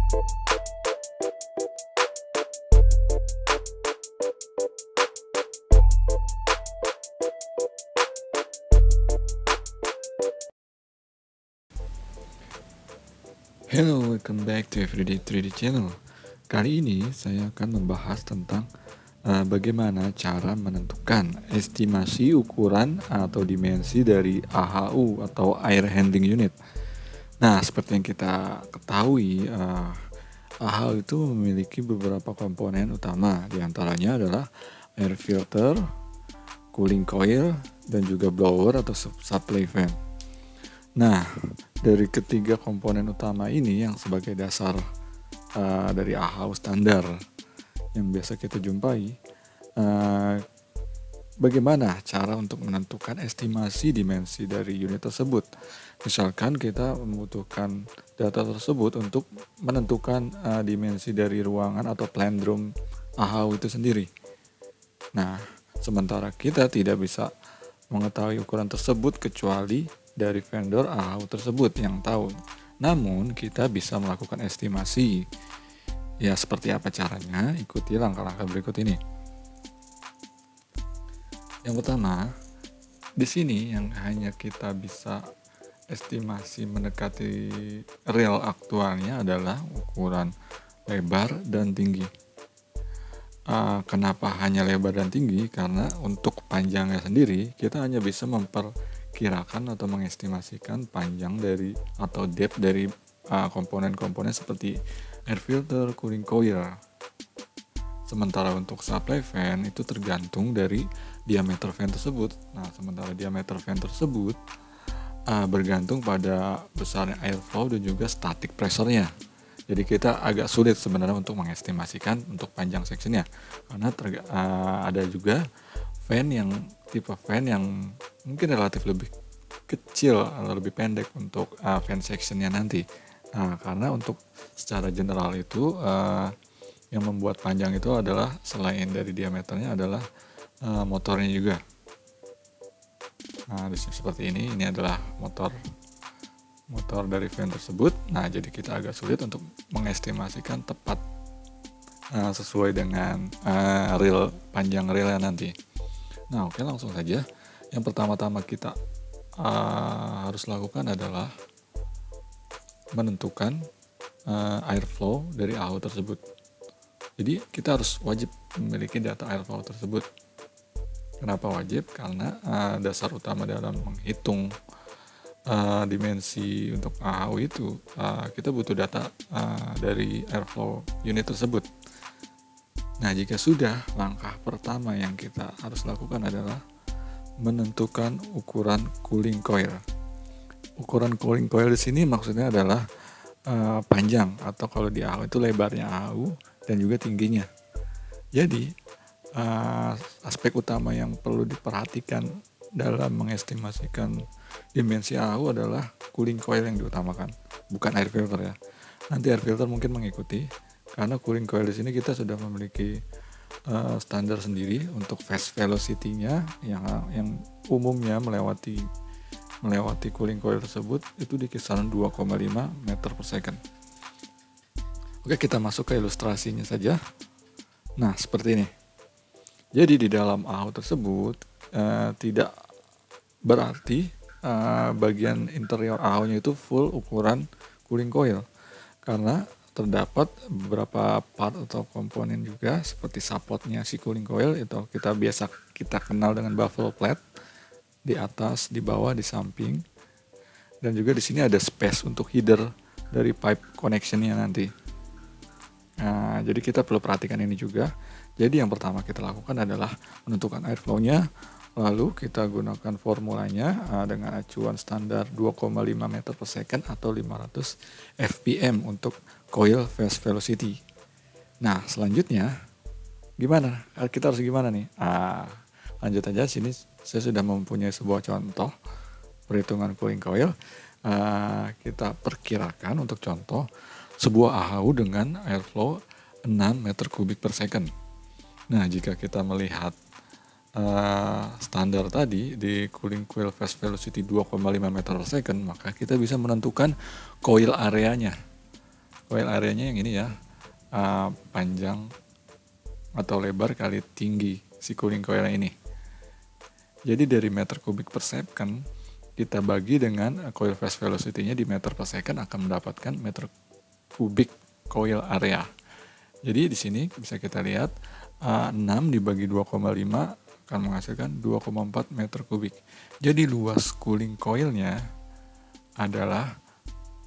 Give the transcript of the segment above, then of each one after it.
Hello, welcome back to Everyday 3D Channel. Kali ini saya akan membahas tentang bagaimana cara menentukan estimasi ukuran atau dimensi dari AHU atau Air Handling Unit. Nah, seperti yang kita ketahui, AHU itu memiliki beberapa komponen utama. Di antaranya adalah air filter, cooling coil, dan juga blower atau supply fan. Nah, dari ketiga komponen utama ini yang sebagai dasar dari AHU standar yang biasa kita jumpai, bagaimana cara untuk menentukan estimasi dimensi dari unit tersebut? Misalkan kita membutuhkan data tersebut untuk menentukan dimensi dari ruangan atau plant room AHU itu sendiri. Nah, sementara kita tidak bisa mengetahui ukuran tersebut kecuali dari vendor AHU tersebut yang tahu. Namun kita bisa melakukan estimasi. Ya, seperti apa caranya? Ikuti langkah-langkah berikut ini. Yang pertama, di sini yang hanya kita bisa estimasi mendekati real aktualnya adalah ukuran lebar dan tinggi. Kenapa hanya lebar dan tinggi? Karena untuk panjangnya sendiri kita hanya bisa memperkirakan atau mengestimasikan panjang dari atau depth dari komponen-komponen seperti air filter, cooling coil. Sementara untuk supply fan itu tergantung dari diameter fan tersebut. Nah, sementara diameter fan tersebut bergantung pada besarnya airflow dan juga static pressure-nya. Jadi kita agak sulit sebenarnya untuk mengestimasikan untuk panjang sectionnya, karena ada juga tipe fan yang mungkin relatif lebih kecil atau lebih pendek untuk fan sectionnya nanti. Nah, karena untuk secara general itu yang membuat panjang itu adalah selain dari diameternya adalah motornya juga. Nah, di sini seperti ini adalah motor dari fan tersebut. Nah, jadi kita agak sulit untuk mengestimasikan tepat sesuai dengan panjang relnya nanti. Nah, oke, langsung saja. Yang pertama-tama kita harus lakukan adalah menentukan airflow dari AHU tersebut. Jadi kita harus wajib memiliki data airflow tersebut. Kenapa wajib? Karena dasar utama dalam menghitung dimensi untuk AHU itu kita butuh data dari airflow unit tersebut. Nah, jika sudah, langkah pertama yang kita harus lakukan adalah menentukan ukuran cooling coil. Ukuran cooling coil di sini maksudnya adalah panjang, atau kalau di AHU itu lebarnya AHU dan juga tingginya. Jadi aspek utama yang perlu diperhatikan dalam mengestimasikan dimensi AHU adalah cooling coil yang diutamakan, bukan air filter ya. Nanti air filter mungkin mengikuti, karena cooling coil di sini kita sudah memiliki standar sendiri untuk phase velocity-nya yang umumnya melewati cooling coil tersebut itu di kisaran 2,5 meter per second. Oke, kita masuk ke ilustrasinya saja. Nah, seperti ini. Jadi di dalam AHU tersebut tidak berarti bagian interior AHU-nya itu full ukuran cooling coil, karena terdapat beberapa part atau komponen juga seperti supportnya si cooling coil itu kita kenal dengan buffalo plate di atas, di bawah, di samping, dan juga di sini ada space untuk header dari pipe connection-nya nanti. Nah, jadi kita perlu perhatikan ini juga. Jadi yang pertama kita lakukan adalah menentukan airflow-nya, lalu kita gunakan formulanya dengan acuan standar 2,5 meter per second atau 500 fpm untuk coil phase velocity. Nah, selanjutnya gimana? Kita harus gimana nih? Lanjut aja, sini saya sudah mempunyai sebuah contoh perhitungan cooling coil. Kita perkirakan untuk contoh sebuah AHU dengan airflow 6 meter kubik per second. Nah, jika kita melihat standar tadi di cooling coil phase velocity 2,5 meter per second, maka kita bisa menentukan coil areanya. coil areanya yang ini ya, panjang atau lebar kali tinggi si cooling coil ini. Jadi dari meter kubik per second kita bagi dengan coil phase velocity-nya di meter per second akan mendapatkan meter kubik coil area. Jadi di sini bisa kita lihat 6 dibagi 2,5 akan menghasilkan 2,4 meter kubik. Jadi luas cooling coilnya adalah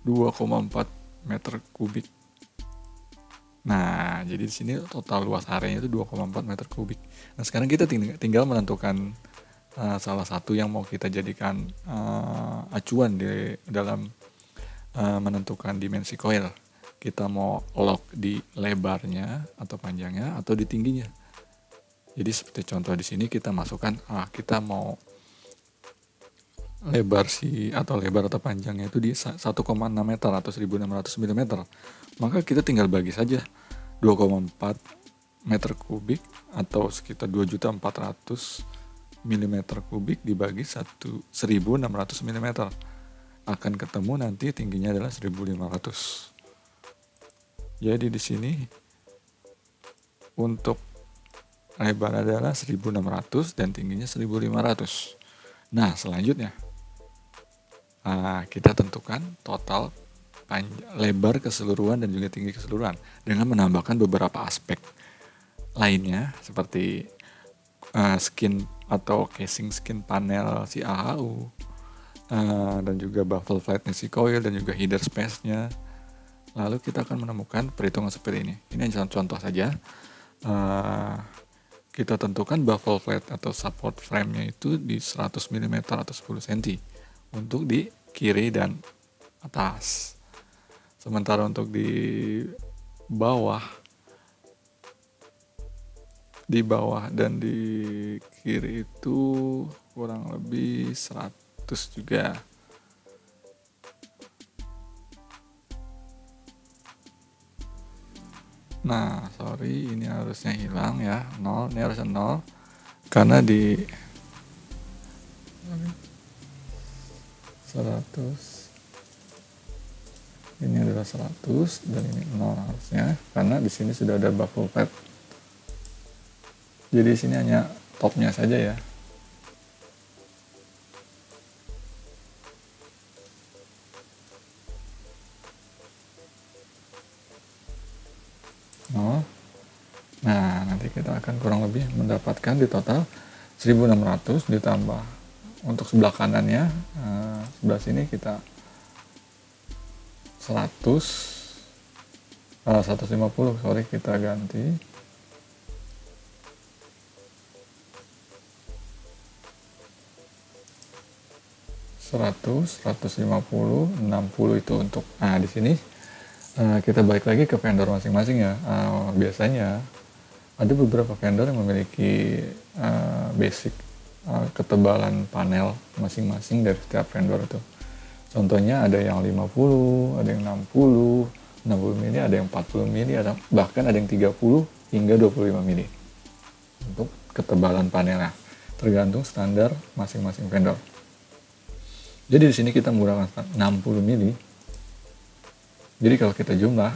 2,4 meter kubik. Nah, jadi di sini total luas areanya itu 2,4 meter kubik. Nah, sekarang kita tinggal menentukan salah satu yang mau kita jadikan acuan di dalam menentukan dimensi coil. Kita mau lock di lebarnya atau panjangnya atau di tingginya. Jadi seperti contoh di sini kita masukkan kita mau lebar atau panjangnya itu di 1,6 meter atau 1600 mm. Maka kita tinggal bagi saja 2,4 meter kubik atau sekitar 2.400 mm kubik dibagi 1600 mm. Akan ketemu nanti tingginya adalah 1500. Jadi di sini untuk lebar adalah 1600 dan tingginya 1500. Nah, selanjutnya kita tentukan total lebar keseluruhan dan juga tinggi keseluruhan dengan menambahkan beberapa aspek lainnya seperti skin atau casing skin panel si AHU dan juga baffle flatnya si coil dan juga header space-nya. Lalu kita akan menemukan perhitungan seperti ini. Ini contoh saja. Kita tentukan baffle flat atau support frame-nya itu di 100 mm atau 10 cm untuk di kiri dan atas. Sementara untuk di bawah dan di kiri itu kurang lebih 100 juga. Nah, sorry, ini harusnya hilang ya, 0, ini harusnya 0 karena di 100 ini adalah 100 dan ini 0 harusnya karena di sini sudah ada baffle pad. Jadi di sini hanya topnya saja ya. Nah, nanti kita akan kurang lebih mendapatkan di total 1600 ditambah untuk sebelah kanannya, sebelah sini kita 150, sorry, kita ganti 100, 150, 60 itu untuk di sini kita balik lagi ke vendor masing-masing ya. Biasanya ada beberapa vendor yang memiliki basic ketebalan panel masing-masing dari setiap vendor itu. Contohnya ada yang 50, ada yang 60 mili, ada yang 40 mili, bahkan ada yang 30 hingga 25 mili untuk ketebalan panelnya. Tergantung standar masing-masing vendor. Jadi di sini kita menggunakan 60 mili. Jadi kalau kita jumlah,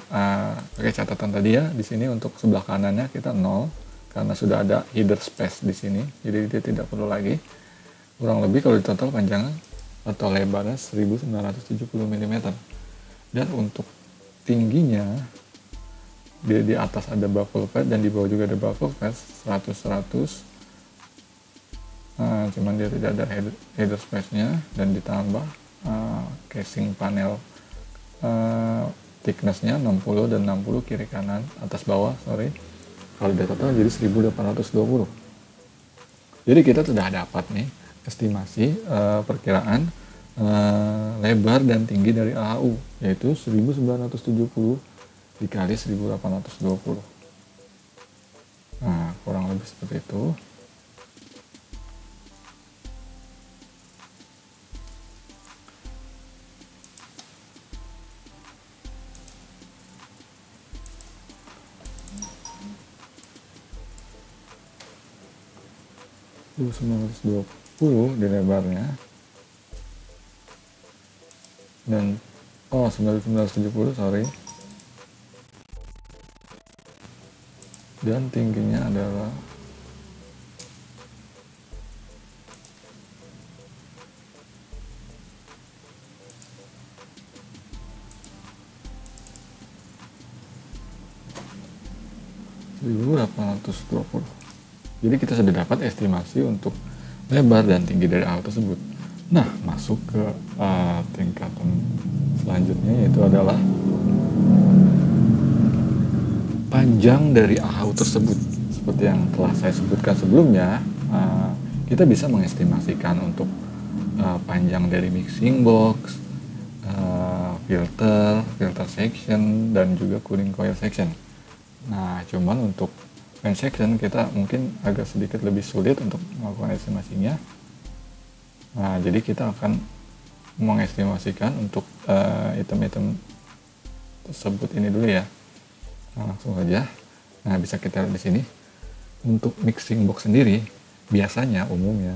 pakai catatan tadi ya, di sini untuk sebelah kanannya kita 0 karena sudah ada header space di sini, jadi dia tidak perlu lagi. Kurang lebih kalau di total panjangnya atau lebarnya 1970 mm. Dan untuk tingginya di atas ada baffle pad dan di bawah juga ada baffle pad 100. Cuman dia tidak ada header space-nya dan ditambah casing panel thickness-nya 60 dan 60 kiri kanan atas bawah, sorry. Kalau di total jadi 1820. Jadi kita sudah dapat nih estimasi perkiraan lebar dan tinggi dari AHU, yaitu 1970 dikali 1820. Nah, kurang lebih seperti itu. Di lebarnya dan 1970, sorry, dan tingginya adalah 1820. Jadi kita sudah dapat estimasi untuk lebar dan tinggi dari AHU tersebut. Nah, masuk ke tingkatan selanjutnya, yaitu adalah panjang dari AHU tersebut. Seperti yang telah saya sebutkan sebelumnya, kita bisa mengestimasikan untuk panjang dari mixing box, filter section, dan juga cooling coil section. Nah, cuman untuk fan section kita mungkin agak sedikit lebih sulit untuk melakukan estimasinya. Nah, jadi kita akan mengestimasikan untuk item-item tersebut ini dulu ya. Nah, langsung aja. Nah, bisa kita lihat di sini. Untuk mixing box sendiri, biasanya umumnya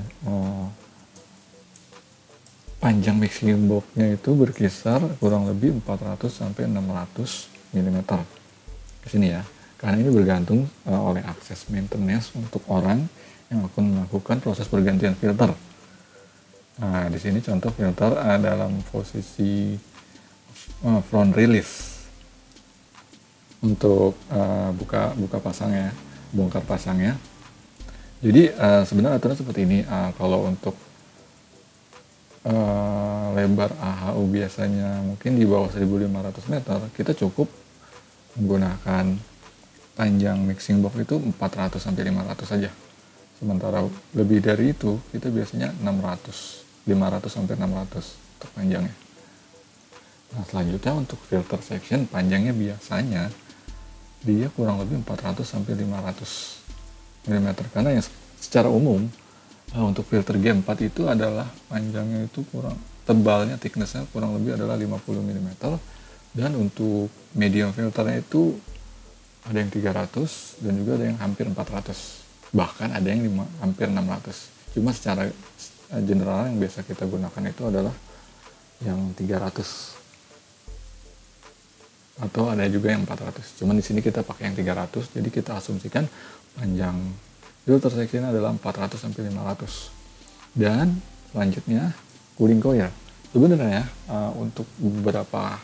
panjang mixing box-nya itu berkisar kurang lebih 400 sampai 600 mm. Ke sini ya. Karena ini bergantung oleh akses maintenance untuk orang yang akan melakukan proses pergantian filter. Nah, di sini contoh filter dalam posisi front release untuk buka pasangnya, bongkar pasangnya. Jadi sebenarnya aturan seperti ini. Kalau untuk lebar AHU biasanya mungkin di bawah 1.500 meter, kita cukup menggunakan panjang mixing box itu 400 sampai 500 saja. Sementara lebih dari itu kita biasanya 500 sampai 600 untuk panjangnya. Nah, selanjutnya untuk filter section panjangnya biasanya dia kurang lebih 400 sampai 500 mm, karena yang secara umum untuk filter G4 itu adalah panjangnya itu tebalnya, thicknessnya kurang lebih adalah 50 mm, dan untuk medium filternya itu ada yang 300 dan juga ada yang hampir 400, bahkan ada yang hampir 600. Cuma secara general yang biasa kita gunakan itu adalah yang 300 atau ada juga yang 400. Cuman di sini kita pakai yang 300, jadi kita asumsikan panjang filter section adalah 400 sampai 500. Dan selanjutnya cooling coil. Sebenarnya untuk beberapa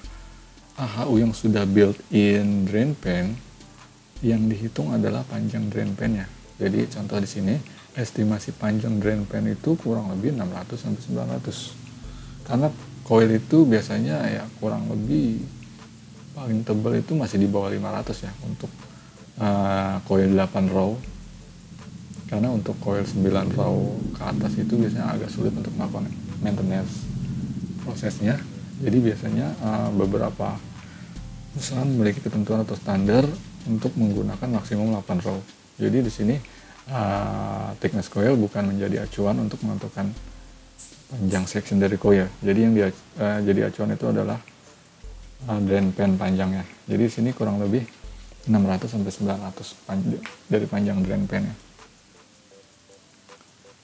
AHU yang sudah built-in drain pan, yang dihitung adalah panjang drain pan-nya. Jadi contoh di sini estimasi panjang drain pan itu kurang lebih 600 sampai 900. Karena coil itu biasanya ya kurang lebih paling tebal itu masih di bawah 500 ya untuk coil 8 row. Karena untuk coil 9 row ke atas itu biasanya agak sulit untuk melakukan maintenance prosesnya. Jadi biasanya beberapa perusahaan memiliki ketentuan atau standar untuk menggunakan maksimum 8 row. Jadi di sini thickness coil bukan menjadi acuan untuk menentukan panjang section dari coil. Jadi yang jadi acuan itu adalah drain pan panjangnya. Jadi di sini kurang lebih 600 sampai 900 dari panjang drain pan-nya.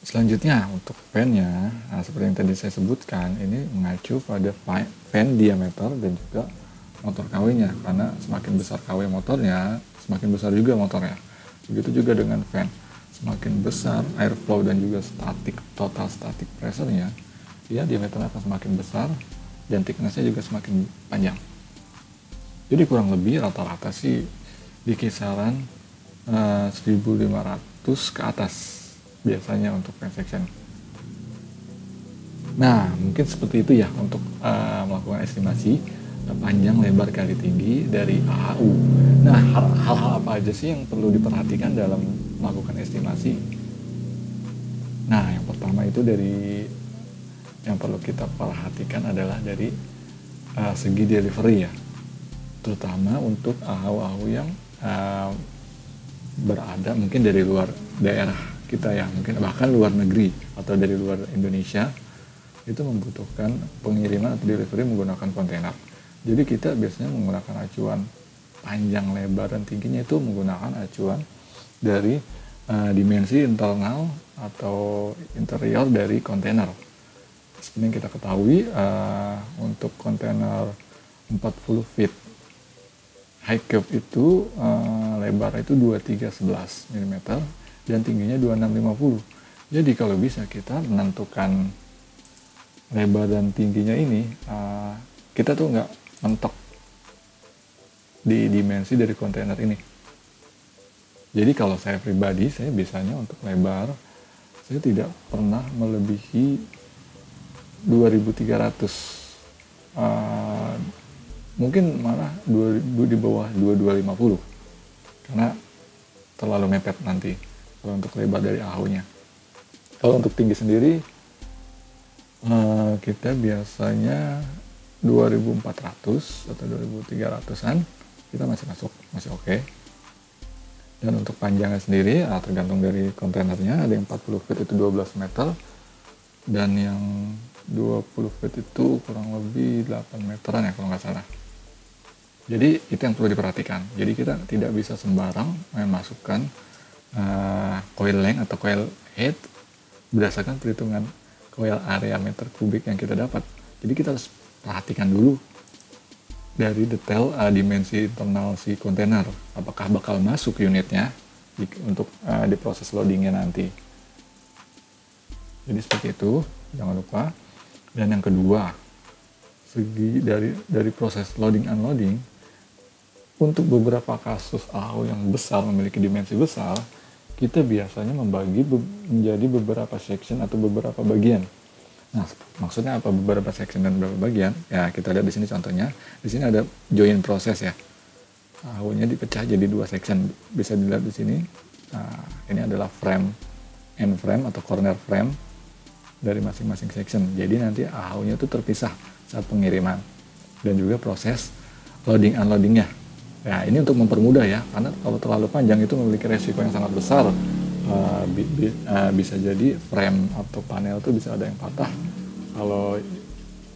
Selanjutnya untuk fan-nya, seperti yang tadi saya sebutkan, ini mengacu pada fan diameter dan juga motor KW-nya, karena semakin besar KW motornya, semakin besar juga motornya. Begitu juga dengan fan, semakin besar airflow dan juga total static pressure-nya, dia diameternya akan semakin besar dan thickness-nya juga semakin panjang. Jadi kurang lebih rata-rata sih di kisaran 1.500 ke atas biasanya untuk fan section. Nah, mungkin seperti itu ya untuk melakukan estimasi panjang, lebar, kali tinggi dari AHU. Nah, hal-hal apa aja sih yang perlu diperhatikan dalam melakukan estimasi? Nah, yang pertama itu yang perlu kita perhatikan adalah dari segi delivery ya, terutama untuk AHU-AHU yang berada mungkin dari luar daerah kita ya, mungkin bahkan luar negeri atau dari luar Indonesia, itu membutuhkan pengiriman atau delivery menggunakan kontainer. Jadi kita biasanya menggunakan acuan panjang, lebar, dan tingginya itu menggunakan acuan dari dimensi internal atau interior dari kontainer. Seperti yang kita ketahui, untuk kontainer 40 feet high cube itu lebar itu 2311 mm dan tingginya 2650. Jadi kalau bisa kita menentukan lebar dan tingginya ini, kita tuh nggak mentok di dimensi dari kontainer ini. Jadi kalau saya pribadi, saya biasanya untuk lebar saya tidak pernah melebihi 2300, mungkin malah di bawah 2250 karena terlalu mepet nanti kalau untuk lebar dari AHU-nya. Kalau untuk tinggi sendiri kita biasanya 2400 atau 2300-an kita masih oke. Dan untuk panjangnya sendiri tergantung dari kontainernya, ada yang 40 feet itu 12 meter dan yang 20 feet itu kurang lebih 8 meteran ya kalau nggak salah. Jadi itu yang perlu diperhatikan. Jadi kita tidak bisa sembarang memasukkan coil length atau coil height berdasarkan perhitungan coil area meter kubik yang kita dapat. Jadi kita harus perhatikan dulu dari detail dimensi internal si kontainer, apakah bakal masuk unitnya untuk di proses loadingnya nanti. Jadi seperti itu, jangan lupa. Dan yang kedua, segi dari proses loading unloading, untuk beberapa kasus AHU yang besar, memiliki dimensi besar, kita biasanya membagi menjadi beberapa section atau beberapa bagian. Nah, maksudnya apa beberapa section dan beberapa bagian? Ya, kita lihat di sini contohnya. Di sini ada join proses ya. AHU-nya dipecah jadi 2 section. Bisa dilihat di sini. Nah, ini adalah frame, end frame atau corner frame dari masing-masing section. Jadi nanti AHU-nya itu terpisah saat pengiriman. Dan juga proses loading unloadingnya. Ya, ini untuk mempermudah ya, karena kalau terlalu panjang itu memiliki resiko yang sangat besar. Bisa jadi frame atau panel tuh bisa ada yang patah kalau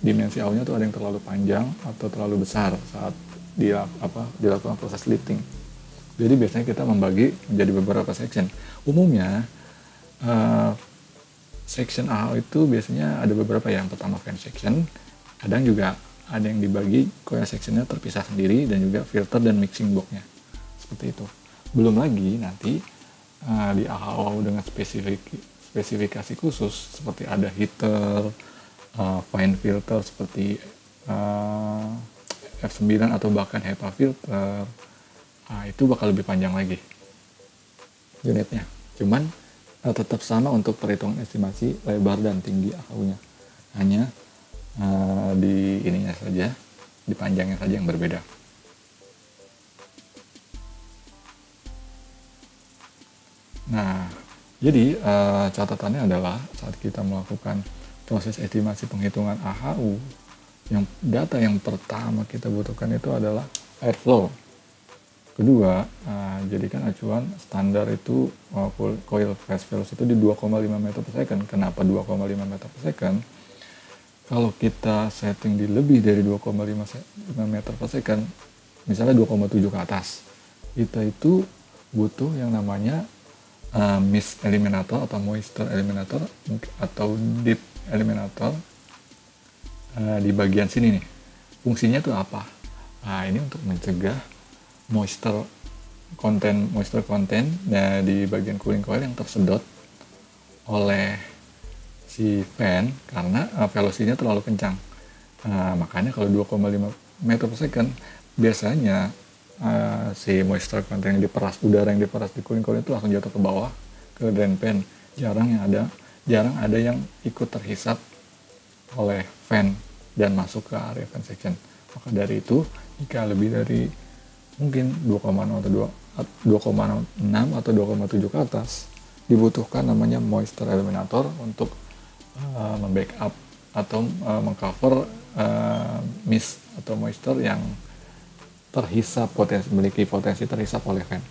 dimensi AHU-nya tuh ada yang terlalu panjang atau terlalu besar saat dilakukan proses lifting. Jadi biasanya kita membagi menjadi beberapa section. Umumnya section AHU itu biasanya ada beberapa ya. Yang pertama fan section, kadang juga ada yang dibagi coil sectionnya terpisah sendiri, dan juga filter dan mixing box-nya seperti itu. Belum lagi nanti di AHU dengan spesifikasi khusus seperti ada heater, fine filter seperti F9 atau bahkan HEPA filter, itu bakal lebih panjang lagi unitnya. Cuman tetap sama untuk perhitungan estimasi lebar dan tinggi AHU-nya. Hanya di ininya saja, di panjangnya saja yang berbeda. Nah, jadi catatannya adalah saat kita melakukan proses estimasi penghitungan AHU, data yang pertama kita butuhkan itu adalah airflow. Kedua, jadikan acuan standar itu coil phase velocity itu di 2,5 meter per second. Kenapa 2,5 meter per second? Kalau kita setting di lebih dari 2,5 meter per second, misalnya 2,7 ke atas, kita itu butuh yang namanya mist eliminator atau moisture eliminator atau deep eliminator di bagian sini nih. Fungsinya tuh apa? Nah, ini untuk mencegah moisture content di bagian cooling coil yang tersedot oleh si fan karena velocity-nya terlalu kencang. Makanya kalau 2,5 meter per second biasanya si moisture content yang diperas, udara yang diperas di cooling coil itu langsung jatuh ke bawah ke drain pan. Jarang ada yang ikut terhisap oleh fan dan masuk ke area fan section. Maka dari itu, jika lebih dari mungkin 2,0 atau 2,6 atau 2,7 ke atas, dibutuhkan namanya moisture eliminator untuk membackup atau mengcover mist atau moisture yang terhisap, memiliki potensi terhisap oleh fan.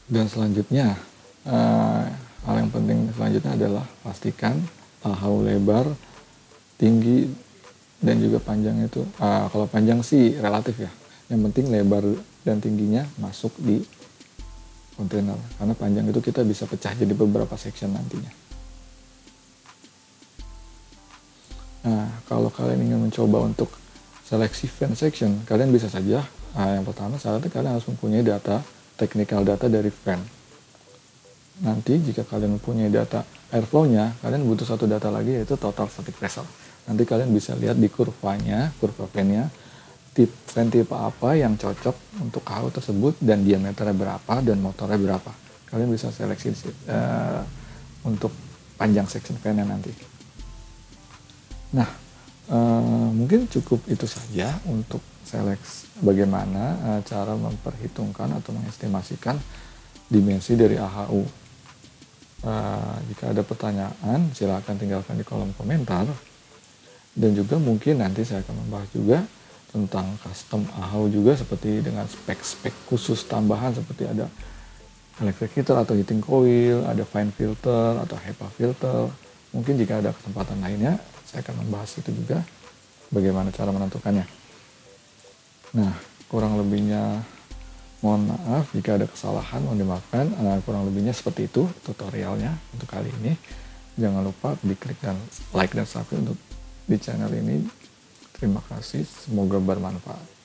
Dan selanjutnya, hal yang penting selanjutnya adalah pastikan AHU lebar, tinggi, dan juga panjang itu, kalau panjang sih relatif ya, yang penting lebar dan tingginya masuk di kontainer, karena panjang itu kita bisa pecah jadi beberapa section nantinya. Nah, kalau kalian ingin mencoba untuk seleksi fan section, kalian bisa saja Yang pertama syaratnya kalian harus mempunyai data, technical data dari fan. Nanti jika kalian mempunyai data airflow-nya, kalian butuh satu data lagi yaitu total static pressure. Nanti kalian bisa lihat di kurvanya, kurva fan-nya, fan tipe apa yang cocok untuk KHU tersebut dan diameternya berapa dan motornya berapa. Kalian bisa seleksi untuk panjang section fan-nya nanti. Nah, mungkin cukup itu saja untuk seleksi bagaimana cara memperhitungkan atau mengestimasikan dimensi dari AHU. Jika ada pertanyaan, silakan tinggalkan di kolom komentar. Dan juga mungkin nanti saya akan membahas juga tentang custom AHU juga, seperti dengan spek-spek khusus tambahan seperti ada electric heater atau heating coil, ada fine filter atau HEPA filter. Mungkin jika ada kesempatan lainnya, saya akan membahas itu juga, bagaimana cara menentukannya. Nah, kurang lebihnya mohon maaf jika ada kesalahan, mohon dimaafkan. Kurang lebihnya seperti itu tutorialnya untuk kali ini. Jangan lupa diklik dan like dan subscribe untuk di channel ini. Terima kasih, semoga bermanfaat.